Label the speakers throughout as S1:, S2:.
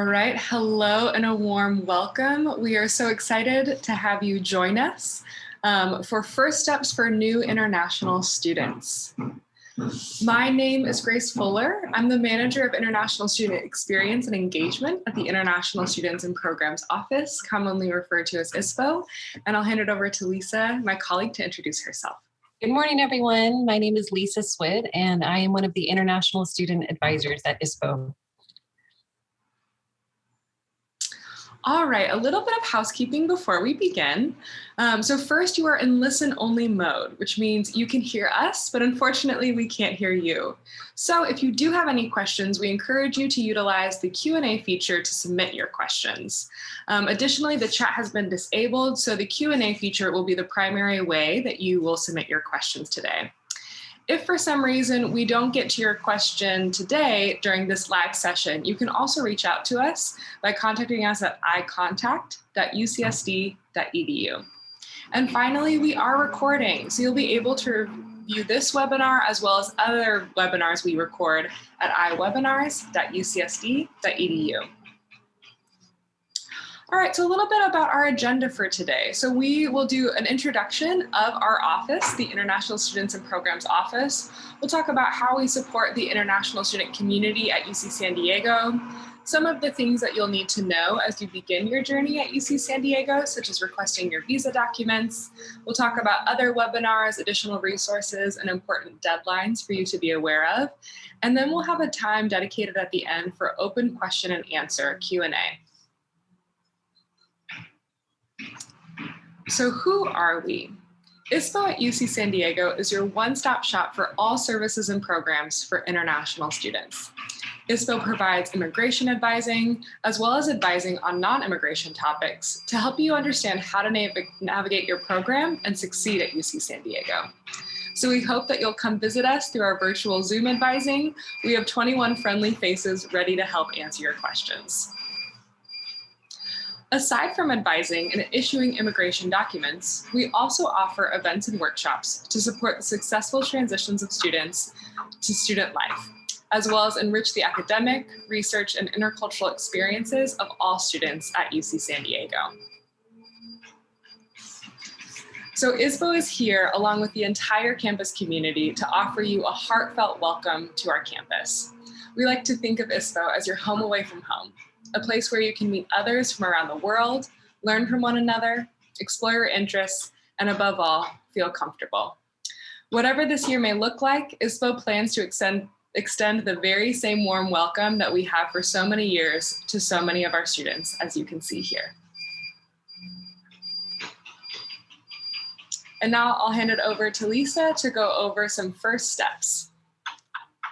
S1: All right, hello and a warm welcome. We are so excited to have you join us for First Steps for New International Students. My name is Grace Fuller. I'm the Manager of International Student Experience and Engagement at the International Students and Programs Office, commonly referred to as ISPO, and I'll hand it over to Lisa, my colleague, to introduce herself.
S2: Good morning, everyone. My name is Lisa Swid, and I am one of the International Student Advisors at ISPO.
S1: All right, a little bit of housekeeping before we begin. So first, you are in listen-only mode, which means you can hear us, but unfortunately, we can't hear you. So if you do have any questions, we encourage you to utilize the Q&A feature to submit your questions. Additionally, the chat has been disabled, so the Q&A feature will be the primary way that you will submit your questions today. If for some reason we don't get to your question today during this live session, you can also reach out to us by contacting us at icontact.ucsd.edu. And finally, we are recording, so you'll be able to view this webinar as well as other webinars we record at iwebinars.ucsd.edu. All right, so a little bit about our agenda for today. So we will do an introduction of our office, the International Students and Programs Office. We'll talk about how we support the international student community at UC San Diego, some of the things that you'll need to know as you begin your journey at UC San Diego, such as requesting your visa documents. We'll talk about other webinars, additional resources, and important deadlines for you to be aware of. And then we'll have a time dedicated at the end for open question and answer, Q&A. So who are we? ISPO at UC San Diego is your one-stop shop for all services and programs for international students. ISPO provides immigration advising, as well as advising on non-immigration topics to help you understand how to navigate your program and succeed at UC San Diego. So we hope that you'll come visit us through our virtual Zoom advising. We have 21 friendly faces ready to help answer your questions. Aside from advising and issuing immigration documents, we also offer events and workshops to support the successful transitions of students to student life, as well as enrich the academic, research, and intercultural experiences of all students at UC San Diego. So ISPO is here along with the entire campus community to offer you a heartfelt welcome to our campus. We like to think of ISPO as your home away from home, a place where you can meet others from around the world, learn from one another, explore your interests, and above all, feel comfortable. Whatever this year may look like, ISPO plans to extend the very same warm welcome that we have for so many years to so many of our students, as you can see here. And now I'll hand it over to Lisa to go over some first steps.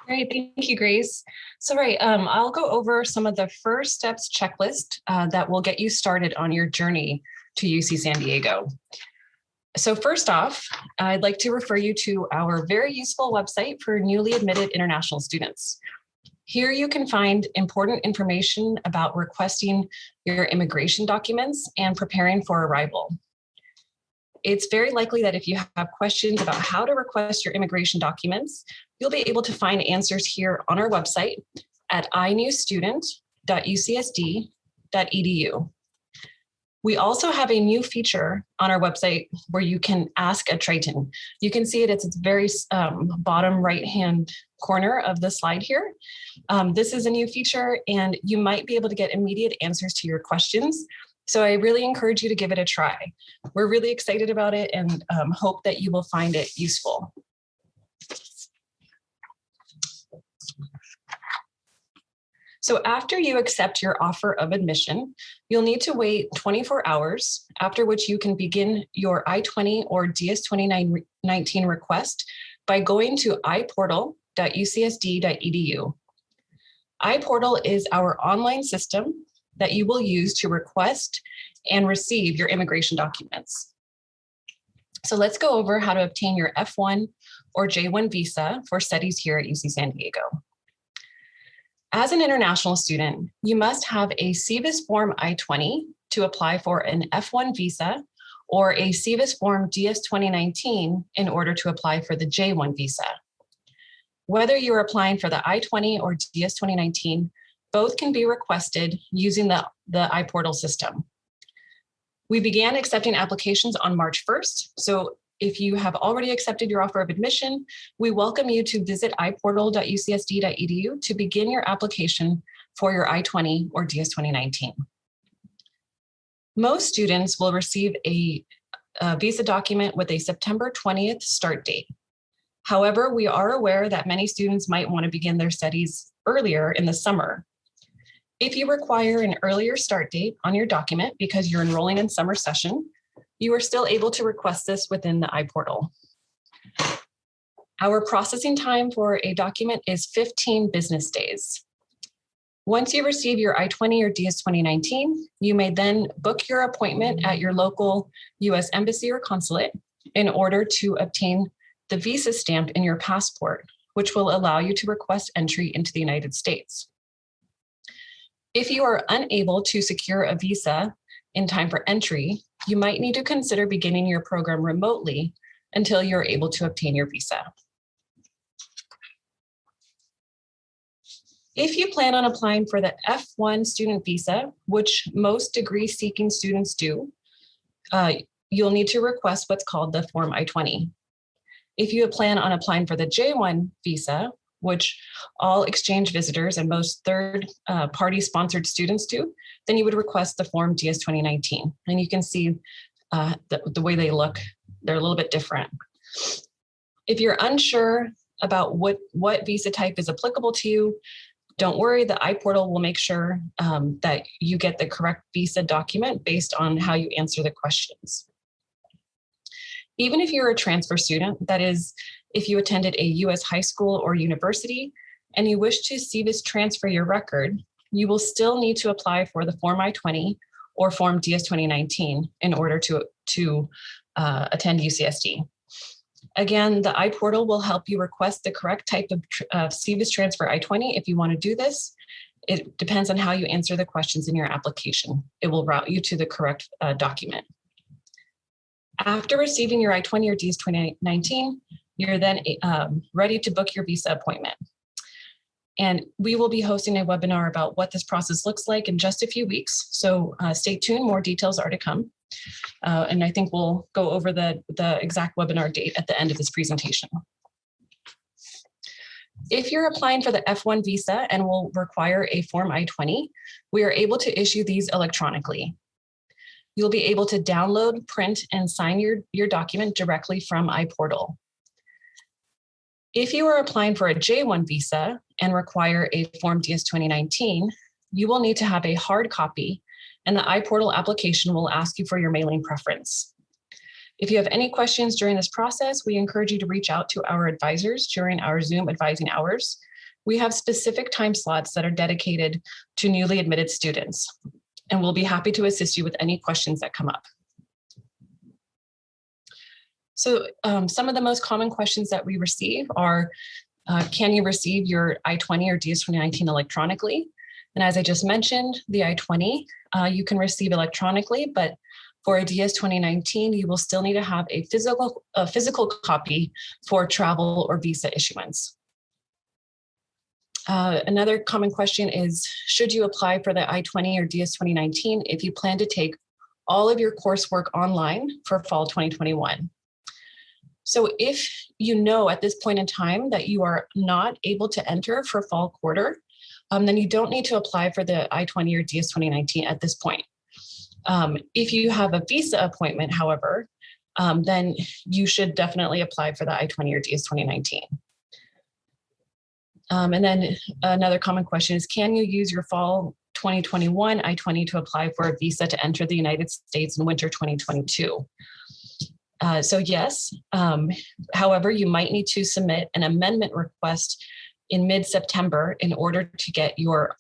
S2: Great, thank you, Grace. So I'll go over some of the first steps checklist that will get you started on your journey to UC San Diego. So first off, I'd like to refer you to our very useful website for newly admitted international students. Here you can find important information about requesting your immigration documents and preparing for arrival. It's very likely that if you have questions about how to request your immigration documents, you'll be able to find answers here on our website at inewstudent.ucsd.edu. We also have a new feature on our website where you can ask a Triton. You can see it at its very bottom right-hand corner of the slide here. This is a new feature, and you might be able to get immediate answers to your questions. So I really encourage you to give it a try. We're really excited about it and hope that you will find it useful. So after you accept your offer of admission, you'll need to wait 24 hours, after which you can begin your I-20 or DS-2019 request by going to iportal.ucsd.edu. iPortal is our online system that you will use to request and receive your immigration documents. So let's go over how to obtain your F1 or J1 visa for studies here at UC San Diego. As an international student, you must have a CVIS Form I-20 to apply for an F1 visa or a CVIS Form DS-2019 in order to apply for the J1 visa. Whether you're applying for the I-20 or DS-2019, Both can be requested using the iPortal system. We began accepting applications on March 1st. So if you have already accepted your offer of admission, we welcome you to visit iportal.ucsd.edu to begin your application for your I-20 or DS 2019. Most students will receive a visa document with a September 20th start date. However, we are aware that many students might want to begin their studies earlier in the summer. If you require an earlier start date on your document because you're enrolling in summer session, you are still able to request this within the iPortal. Our processing time for a document is 15 business days. Once you receive your I-20 or DS 2019, you may then book your appointment at your local US Embassy or consulate in order to obtain the visa stamp in your passport, which will allow you to request entry into the United States. If you are unable to secure a visa in time for entry, you might need to consider beginning your program remotely until you're able to obtain your visa. If you plan on applying for the F1 student visa, which most degree-seeking students do, you'll need to request what's called the Form I-20. If you plan on applying for the J1 visa, which all exchange visitors and most third-party sponsored students do, then you would request the Form DS 2019. And you can see the way they look, they're a little bit different. If you're unsure about what visa type is applicable to you, don't worry, the iPortal will make sure that you get the correct visa document based on how you answer the questions. Even if you're a transfer student, that is, if you attended a US high school or university and you wish to CVIS transfer your record, you will still need to apply for the Form I-20 or Form DS 2019 in order to attend UCSD. Again, the iPortal will help you request the correct type of CVIS transfer I-20 if you want to do this. It depends on how you answer the questions in your application. It will route you to the correct document. After receiving your I-20 or DS 2019, you're then ready to book your visa appointment. And we will be hosting a webinar about what this process looks like in just a few weeks. So stay tuned, more details are to come. And I think we'll go over the exact webinar date at the end of this presentation. If you're applying for the F1 visa and will require a Form I-20, we are able to issue these electronically. You'll be able to download, print, and sign your document directly from iPortal. If you are applying for a J1 visa and require a Form DS 2019, you will need to have a hard copy, and the iPortal application will ask you for your mailing preference. If you have any questions during this process, we encourage you to reach out to our advisors during our Zoom advising hours. We have specific time slots that are dedicated to newly admitted students, and we'll be happy to assist you with any questions that come up. So some of the most common questions that we receive are, can you receive your I-20 or DS 2019 electronically? And as I just mentioned, the I-20 you can receive electronically, but for a DS 2019, you will still need to have a physical copy for travel or visa issuance. Another common question is, should you apply for the I-20 or DS 2019 if you plan to take all of your coursework online for fall 2021? So if you know at this point in time that you are not able to enter for fall quarter, then you don't need to apply for the I-20 or DS 2019 at this point. If you have a visa appointment, however, then you should definitely apply for the I-20 or DS 2019. And then another common question is, can you use your fall 2021 I-20 to apply for a visa to enter the United States in winter 2022? So yes, however, you might need to submit an amendment request in mid-September in order to get your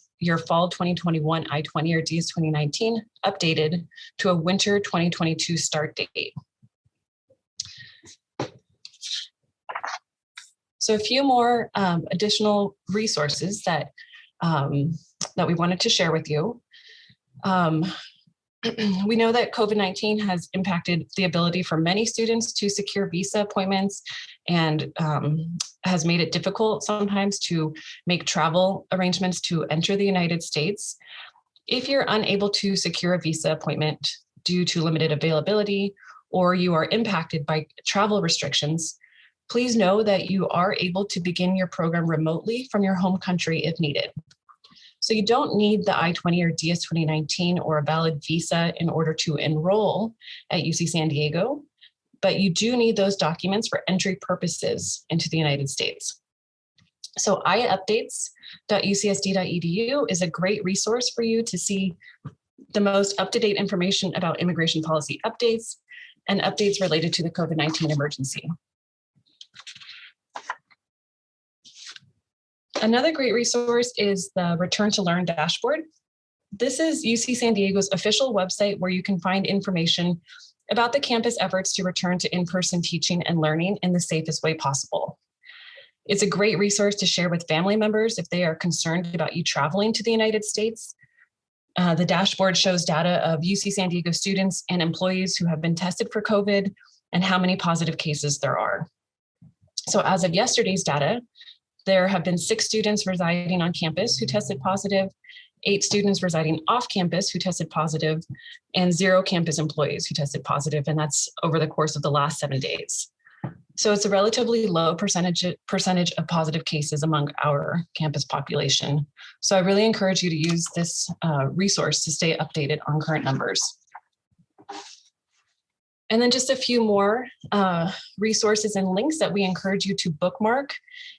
S2: fall 2021 I-20 or DS 2019 updated to a winter 2022 start date. So a few more additional resources that we wanted to share with you. We know that COVID-19 has impacted the ability for many students to secure visa appointments and has made it difficult sometimes to make travel arrangements to enter the United States. If you're unable to secure a visa appointment due to limited availability, or you are impacted by travel restrictions, please know that you are able to begin your program remotely from your home country if needed. So you don't need the I-20 or DS-2019 or a valid visa in order to enroll at UC San Diego, but you do need those documents for entry purposes into the United States. So iupdates.ucsd.edu is a great resource for you to see the most up-to-date information about immigration policy updates and updates related to the COVID-19 emergency. Another great resource is the Return to Learn dashboard. This is UC San Diego's official website where you can find information about the campus efforts to return to in-person teaching and learning in the safest way possible. It's a great resource to share with family members if they are concerned about you traveling to the United States. The dashboard shows data of UC San Diego students and employees who have been tested for COVID and how many positive cases there are. So as of yesterday's data, there have been 6 students residing on campus who tested positive, 8 students residing off campus who tested positive, and 0 campus employees who tested positive, and that's over the course of the last 7 days. So it's a relatively low percentage of positive cases among our campus population. So I really encourage you to use this resource to stay updated on current numbers. And then just a few more resources and links that we encourage you to bookmark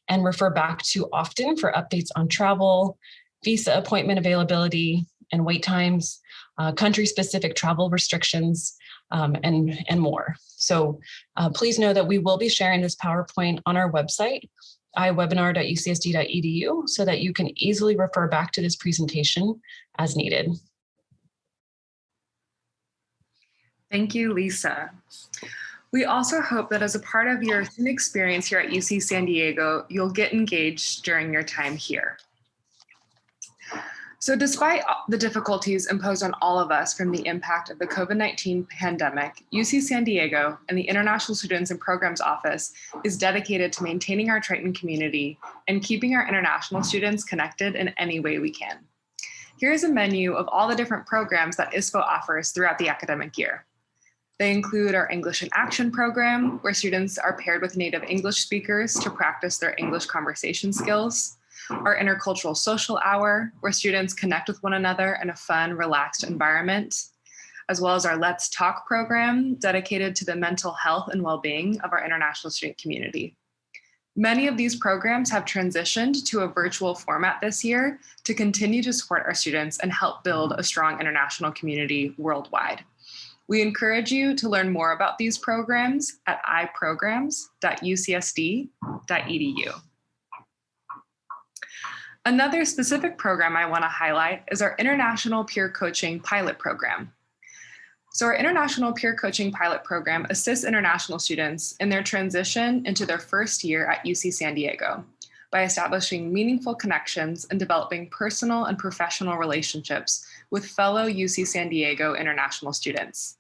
S2: and refer back to often for updates on travel, visa appointment availability and wait times, country-specific travel restrictions, and more. So please know that we will be sharing this PowerPoint on our website, iwebinar.ucsd.edu, so that you can easily refer back to this presentation as needed.
S1: Thank you, Lisa. We also hope that as a part of your student experience here at UC San Diego, you'll get engaged during your time here. So despite the difficulties imposed on all of us from the impact of the COVID-19 pandemic, UC San Diego and the International Students and Programs Office is dedicated to maintaining our Triton community and keeping our international students connected in any way we can. Here's a menu of all the different programs that ISPO offers throughout the academic year. They include our English in Action program, where students are paired with native English speakers to practice their English conversation skills. Our Intercultural Social Hour, where students connect with one another in a fun, relaxed environment, as well as our Let's Talk program, dedicated to the mental health and well-being of our international student community. Many of these programs have transitioned to a virtual format this year to continue to support our students and help build a strong international community worldwide. We encourage you to learn more about these programs at iprograms.ucsd.edu. Another specific program I want to highlight is our International Peer Coaching Pilot Program. So our International Peer Coaching Pilot Program assists international students in their transition into their first year at UC San Diego by establishing meaningful connections and developing personal and professional relationships with fellow UC San Diego international students.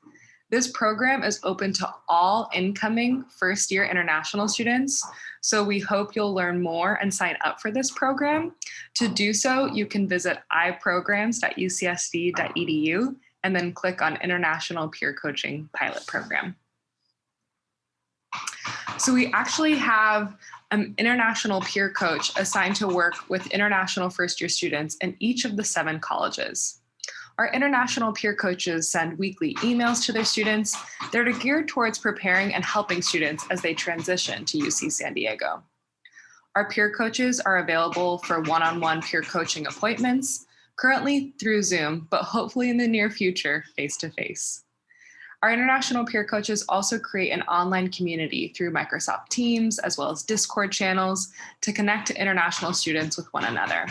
S1: This program is open to all incoming first-year international students, so we hope you'll learn more and sign up for this program. To do so, you can visit iprograms.ucsd.edu and then click on International Peer Coaching Pilot Program. So we actually have an international peer coach assigned to work with international first-year students in each of the 7 colleges. Our international peer coaches send weekly emails to their students that are geared towards preparing and helping students as they transition to UC San Diego. Our peer coaches are available for one-on-one peer coaching appointments, currently through Zoom, but hopefully in the near future, face-to-face. Our international peer coaches also create an online community through Microsoft Teams, as well as Discord channels, to connect international students with one another.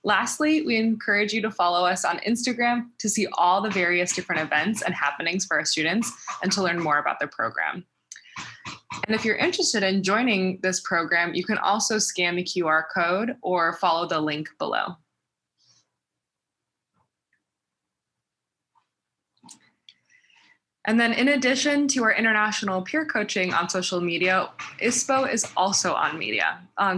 S1: Lastly, we encourage you to follow us on Instagram to see all the various different events and happenings for our students and to learn more about the program. And if you're interested in joining this program, you can also scan the QR code or follow the link below. And then in addition to our international peer coaching on social media, ISPO is also on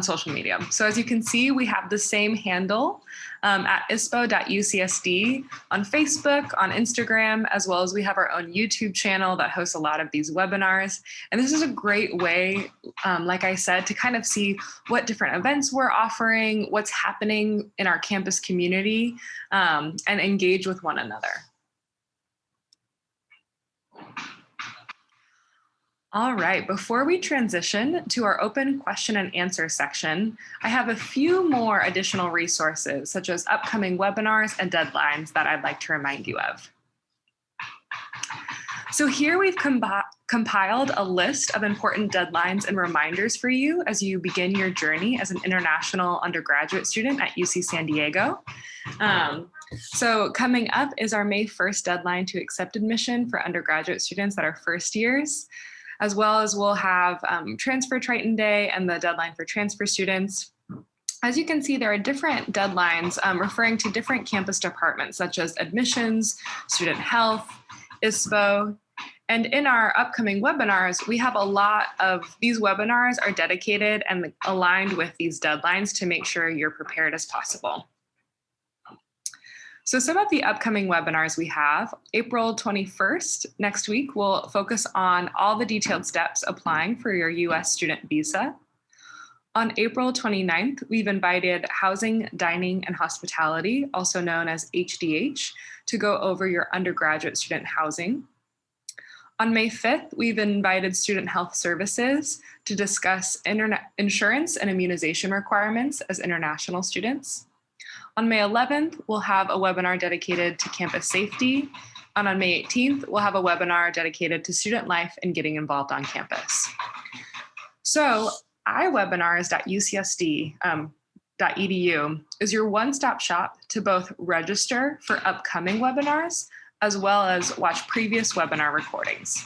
S1: social media. So as you can see, we have the same handle at ispo.ucsd on Facebook, on Instagram, as well as we have our own YouTube channel that hosts a lot of these webinars. And this is a great way, like I said, to kind of see what different events we're offering, what's happening in our campus community, and engage with one another. All right, before we transition to our open question and answer section, I have a few more additional resources, such as upcoming webinars and deadlines that I'd like to remind you of. So here we've compiled a list of important deadlines and reminders for you as you begin your journey as an international undergraduate student at UC San Diego. So coming up is our May 1st deadline to accept admission for undergraduate students that are first years, as well as we'll have Transfer Triton Day and the deadline for transfer students. As you can see, there are different deadlines referring to different campus departments, such as admissions, student health, ISPO. And in our upcoming webinars, we have a lot of these webinars are dedicated and aligned with these deadlines to make sure you're prepared as possible. So some of the upcoming webinars we have, April 21st, next week, we'll focus on all the detailed steps applying for your US student visa. On April 29th, we've invited Housing, Dining, and Hospitality, also known as HDH, to go over your undergraduate student housing. On May 5th, we've invited Student Health Services to discuss insurance and immunization requirements as international students. On May 11th, we'll have a webinar dedicated to campus safety. And on May 18th, we'll have a webinar dedicated to student life and getting involved on campus. So iwebinars.ucsd.edu is your one-stop shop to both register for upcoming webinars, as well as watch previous webinar recordings.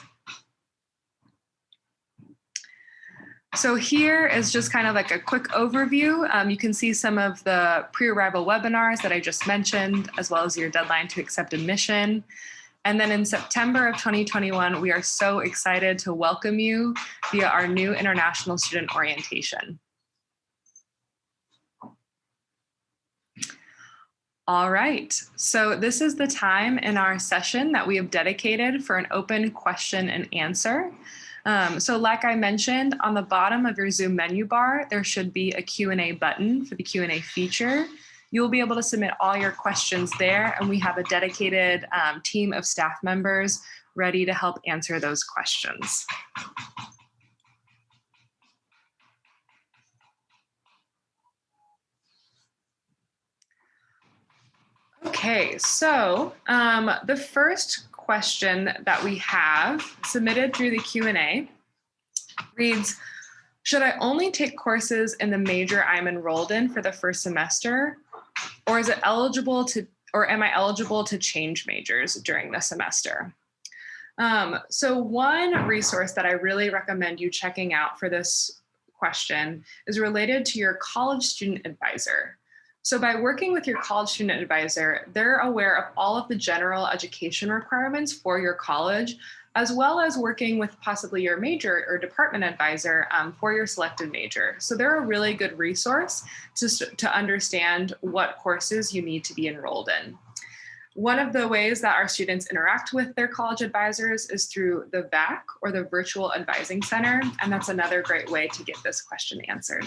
S1: So here is just kind of like a quick overview. You can see some of the pre-arrival webinars that I just mentioned, as well as your deadline to accept admission. And then in September of 2021, we are so excited to welcome you via our new International Student Orientation. All right, so this is the time in our session that we have dedicated for an open question and answer. So like I mentioned, on the bottom of your Zoom menu bar, there should be a Q&A button for the Q&A feature. You'll be able to submit all your questions there, and we have a dedicated team of staff members ready to help answer those questions. Okay, so the first question that we have submitted through the Q&A reads, should I only take courses in the major I'm enrolled in for the first semester, or am I eligible to change majors during the semester? So one resource that I really recommend you checking out for this question is related to your college student advisor. So by working with your college student advisor, they're aware of all of the general education requirements for your college, as well as working with possibly your major or department advisor for your selected major. So they're a really good resource to understand what courses you need to be enrolled in. One of the ways that our students interact with their college advisors is through the VAC, or the Virtual Advising Center, and that's another great way to get this question answered.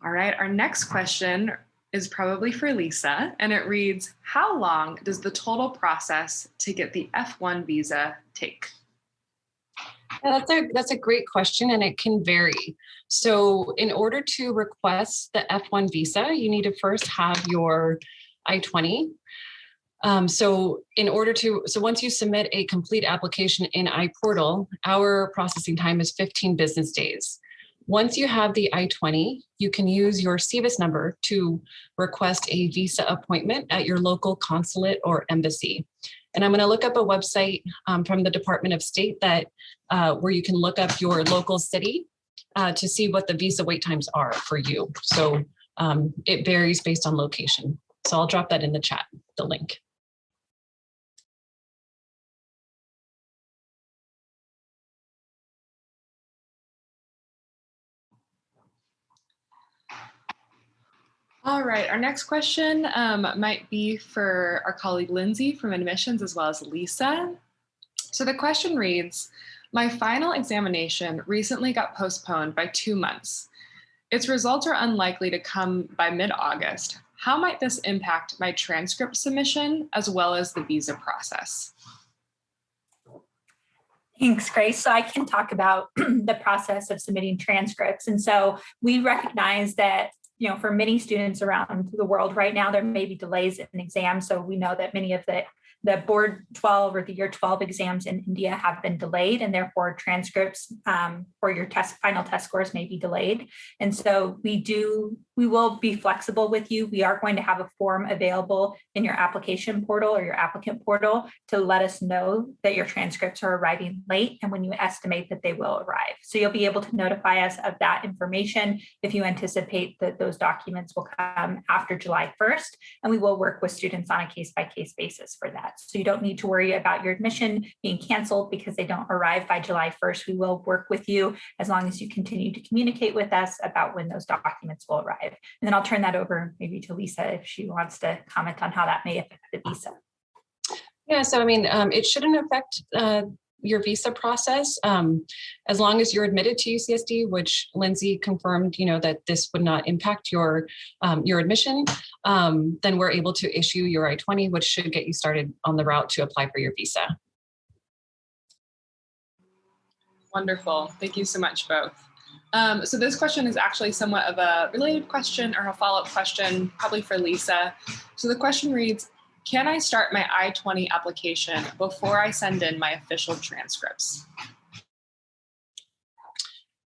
S1: All right, our next question is probably for Lisa, and it reads, how long does the total process to get the F1 visa take?
S2: Yeah, that's a great question, and it can vary. So in order to request the F1 visa, you need to first have your I-20. So once you submit a complete application in iPortal, our processing time is 15 business days. Once you have the I-20, you can use your SEVIS number to request a visa appointment at your local consulate or embassy. And I'm going to look up a website from the Department of State that where you can look up your local city to see what the visa wait times are for you. So it varies based on location. So I'll drop that in the chat, the link.
S1: All right, our next question might be for our colleague Lindsay from admissions as well as Lisa. So the question reads, my final examination recently got postponed by 2 months. Its results are unlikely to come by mid-August. How might this impact my transcript submission as well as the visa process?
S3: Thanks, Grace. So I can talk about the process of submitting transcripts. And so we recognize that, for many students around the world right now, there may be delays in exams. So we know that many of the board 12 or the year 12 exams in India have been delayed, and therefore transcripts for your final test scores may be delayed. And so we will be flexible with you. We are going to have a form available in your application portal or your applicant portal to let us know that your transcripts are arriving late and when you estimate that they will arrive. So you'll be able to notify us of that information if you anticipate that those documents will come after July 1st, and we will work with students on a case-by-case basis for that. So you don't need to worry about your admission being canceled because they don't arrive by July 1st. We will work with you as long as you continue to communicate with us about when those documents will arrive. And then I'll turn that over maybe to Lisa if she wants to comment on how that may affect the visa.
S2: Yeah, so it shouldn't affect your visa process as long as you're admitted to UCSD, which Lindsay confirmed, that this would not impact your admission. Then we're able to issue your I-20, which should get you started on the route to apply for your visa.
S1: Wonderful. Thank you so much, both. So this question is actually somewhat of a related question or a follow-up question, probably for Lisa. So the question reads, can I start my I-20 application before I send in my official transcripts?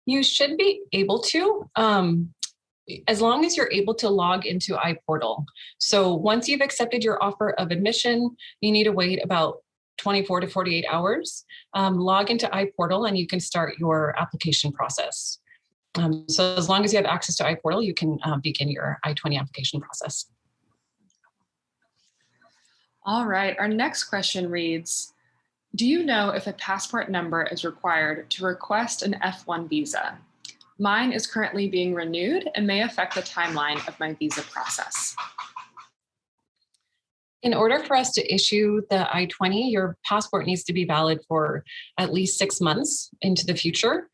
S2: You should be able to, as long as you're able to log into iPortal. So once you've accepted your offer of admission, you need to wait about 24 to 48 hours, log into iPortal and you can start your application process. So as long as you have access to iPortal, you can begin your I-20 application process.
S1: All right, our next question reads, do you know if a passport number is required to request an F1 visa? Mine is currently being renewed and may affect the timeline of my visa process.
S2: In order for us to issue the I-20, your passport needs to be valid for at least 6 months into the future.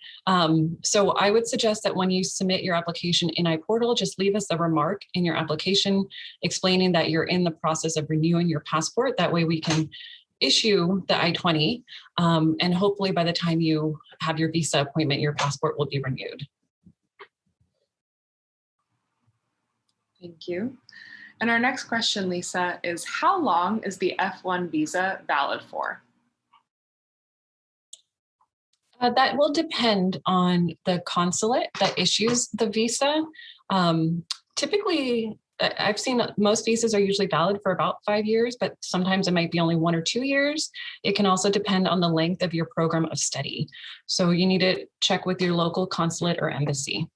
S2: So I would suggest that when you submit your application in iPortal, just leave us a remark in your application explaining that you're in the process of renewing your passport. That way we can issue the I-20, and hopefully by the time you have your visa appointment, your passport will be renewed.
S1: Thank you. And our next question, Lisa, is how long is the F1 visa valid for?
S2: That will depend on the consulate that issues the visa. Typically, I've seen most visas are usually valid for about 5 years, but sometimes it might be only 1 or 2 years. It can also depend on the length of your program of study. So you need to check with your local consulate or embassy.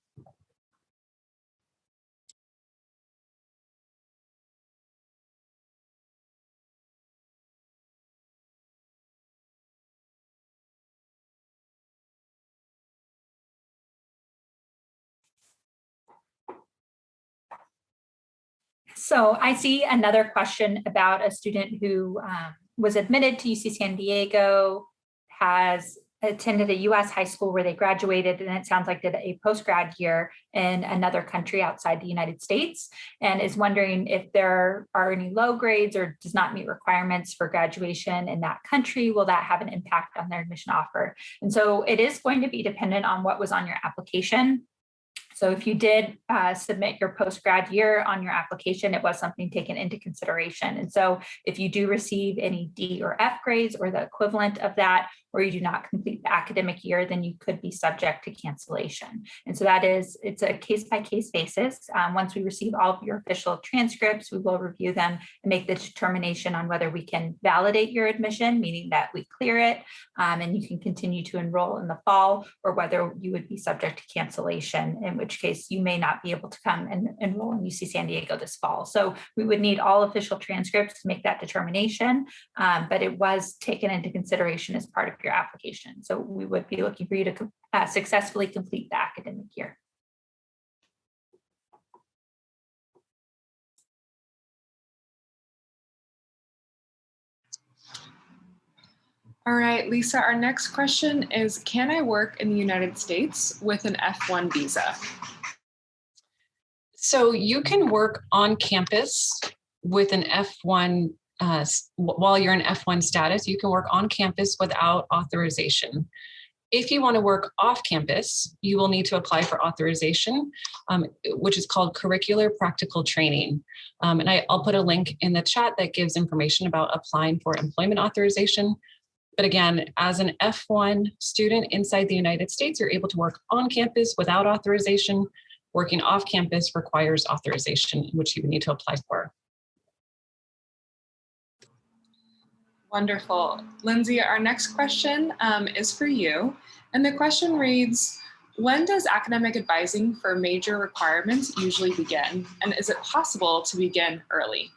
S3: So I see another question about a student who was admitted to UC San Diego, has attended a US high school where they graduated, and it sounds like did a post-grad year in another country outside the United States, and is wondering if there are any low grades or does not meet requirements for graduation in that country. Will that have an impact on their admission offer? And so it is going to be dependent on what was on your application. So if you did submit your post-grad year on your application, it was something taken into consideration. And so if you do receive any D or F grades or the equivalent of that, or you do not complete the academic year, then you could be subject to cancellation. And so it's a case-by-case basis. Once we receive all of your official transcripts, we will review them and make the determination on whether we can validate your admission, meaning that we clear it and you can continue to enroll in the fall, or whether you would be subject to cancellation, in which case you may not be able to come and enroll in UC San Diego this fall. So we would need all official transcripts to make that determination, but it was taken into consideration as part of your application. So we would be looking for you to successfully complete the academic year.
S1: All right, Lisa, our next question is, can I work in the United States with an F1 visa?
S2: So you can work on campus with an F1, while you're in F1 status, you can work on campus without authorization. If you want to work off campus, you will need to apply for authorization, which is called curricular practical training. And I'll put a link in the chat that gives information about applying for employment authorization. But again, as an F1 student inside the United States, you're able to work on campus without authorization. Working off campus requires authorization, which you would need to apply for.
S1: Wonderful. Lindsay, our next question is for you. And the question reads, when does academic advising for major requirements usually begin? And is it possible to begin early?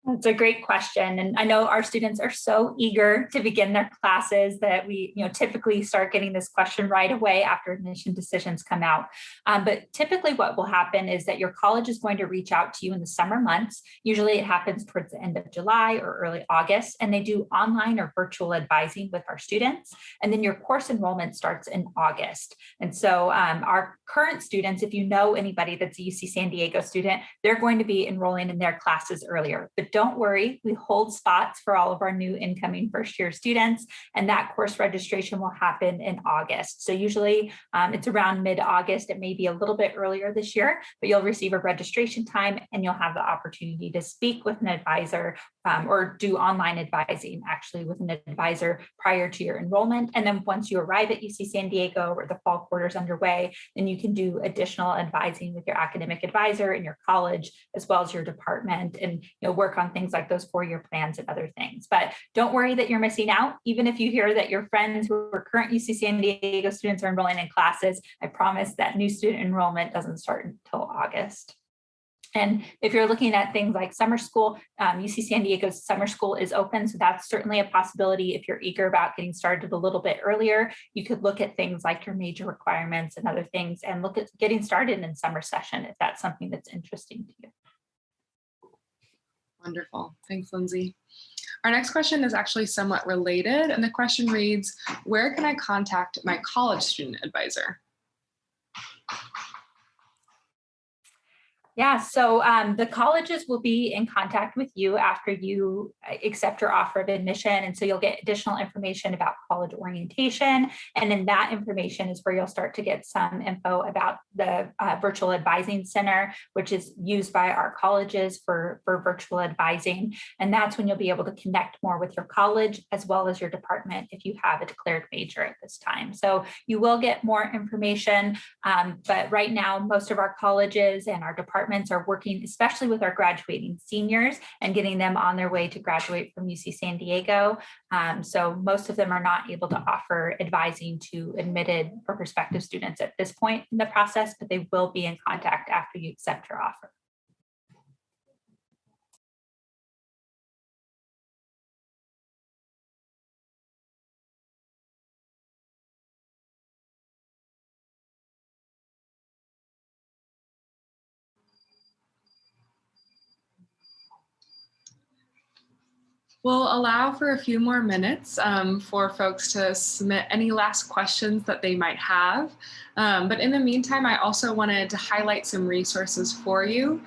S3: That's a great question. And I know our students are so eager to begin their classes that we typically start getting this question right away after admission decisions come out. But typically what will happen is that your college is going to reach out to you in the summer months. Usually it happens towards the end of July or early August, and they do online or virtual advising with our students. And then your course enrollment starts in August. And so our current students, if you know anybody that's a UC San Diego student, they're going to be enrolling in their classes earlier. But don't worry, we hold spots for all of our new incoming first-year students, and that course registration will happen in August. So usually it's around mid-August. It may be a little bit earlier this year, but you'll receive a registration time and you'll have the opportunity to speak with an advisor or do online advising actually with an advisor prior to your enrollment. And then once you arrive at UC San Diego or the fall quarter is underway, then you can do additional advising with your academic advisor in your college, as well as your department, and work on things like those 4-year plans and other things. But don't worry that you're missing out. Even if you hear that your friends who are current UC San Diego students are enrolling in classes, I promise that new student enrollment doesn't start until August. And if you're looking at things like summer school, UC San Diego's summer school is open. So that's certainly a possibility. If you're eager about getting started a little bit earlier, you could look at things like your major requirements and other things and look at getting started in summer session if that's something that's interesting to you.
S1: Wonderful. Thanks, Lindsay. Our next question is actually somewhat related. And the question reads, where can I contact my college student advisor?
S3: Yeah, so the colleges will be in contact with you after you accept your offer of admission. And so you'll get additional information about college orientation. And then that information is where you'll start to get some info about the virtual advising center, which is used by our colleges for virtual advising. And that's when you'll be able to connect more with your college as well as your department if you have a declared major at this time. So you will get more information, but right now, most of our colleges and our departments are working, especially with our graduating seniors and getting them on their way to graduate from UC San Diego. So most of them are not able to offer advising to admitted or prospective students at this point in the process, but they will be in contact after you accept your offer.
S1: We'll allow for a few more minutes for folks to submit any last questions that they might have. But in the meantime, I also wanted to highlight some resources for you.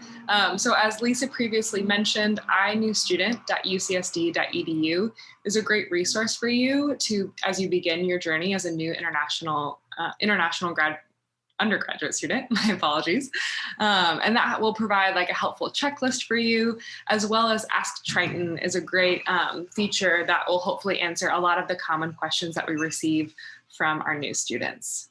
S1: So as Lisa previously mentioned, inewstudent.ucsd.edu is a great resource for you as you begin your journey as a new international undergraduate student, my apologies. And that will provide like a helpful checklist for you, as well as Ask Triton is a great feature that will hopefully answer a lot of the common questions that we receive from our new students.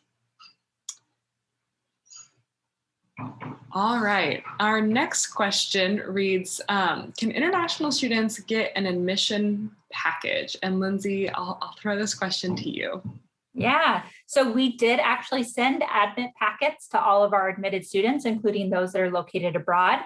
S1: All right, our next question reads, can international students get an admission package? And Lindsay, I'll throw this question to you.
S3: Yeah, so we did actually send admit packets to all of our admitted students, including those that are located abroad.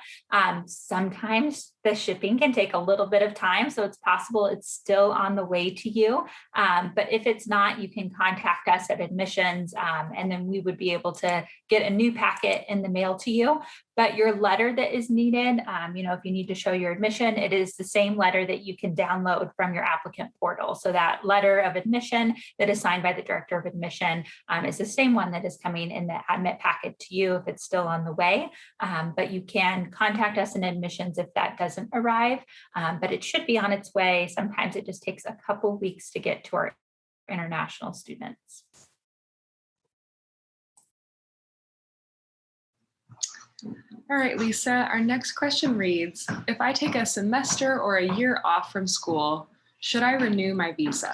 S3: Sometimes the shipping can take a little bit of time, so it's possible it's still on the way to you. But if it's not, you can contact us at admissions, and then we would be able to get a new packet in the mail to you. But your letter that is needed, if you need to show your admission, it is the same letter that you can download from your applicant portal. So that letter of admission that is signed by the director of admission is the same one that is coming in the admit packet to you if it's still on the way. But you can contact us in admissions if that doesn't arrive, but it should be on its way. Sometimes it just takes a couple weeks to get to our international students.
S1: All right, Lisa, our next question reads, if I take a semester or a year off from school, should I renew my visa?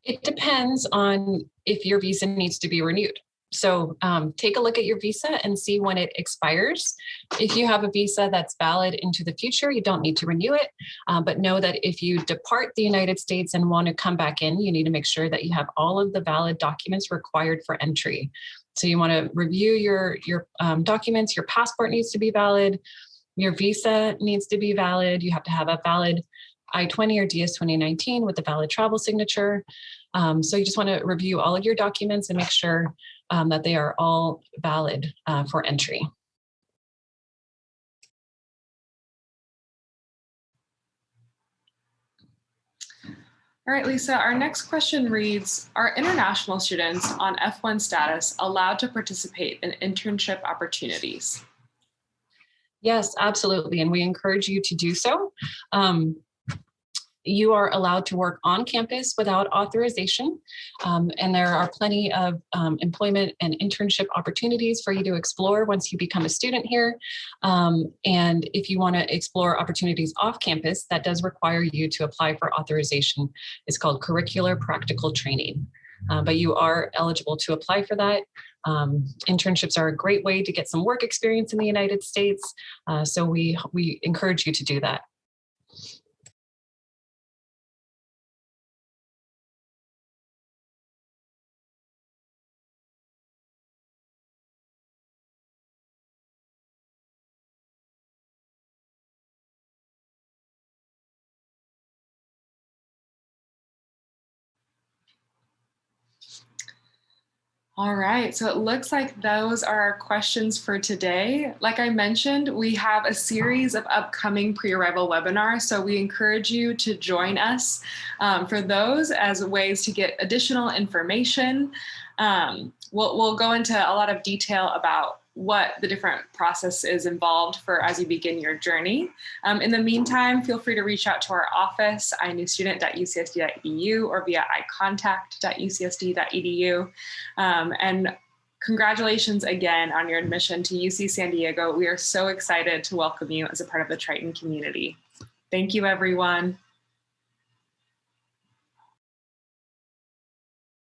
S2: It depends on if your visa needs to be renewed. So take a look at your visa and see when it expires. If you have a visa that's valid into the future, you don't need to renew it. But know that if you depart the United States and want to come back in, you need to make sure that you have all of the valid documents required for entry. So you want to review your documents. Your passport needs to be valid. Your visa needs to be valid. You have to have a valid I-20 or DS 2019 with a valid travel signature. So you just want to review all of your documents and make sure that they are all valid for entry.
S1: All right, Lisa, our next question reads, are international students on F1 status allowed to participate in internship opportunities?
S2: Yes, absolutely. And we encourage you to do so. You are allowed to work on campus without authorization. And there are plenty of employment and internship opportunities for you to explore once you become a student here. And if you want to explore opportunities off campus, that does require you to apply for authorization. It's called curricular practical training. But you are eligible to apply for that. Internships are a great way to get some work experience in the United States. So we encourage you to do that.
S1: All right, so it looks like those are our questions for today. Like I mentioned, we have a series of upcoming pre-arrival webinars, so we encourage you to join us for those as ways to get additional information. We'll go into a lot of detail about what the different process is involved for as you begin your journey. In the meantime, feel free to reach out to our office, inewstudent.ucsd.edu, or via icontact.ucsd.edu. And congratulations again on your admission to UC San Diego. We are so excited to welcome you as a part of the Triton community. Thank you, everyone.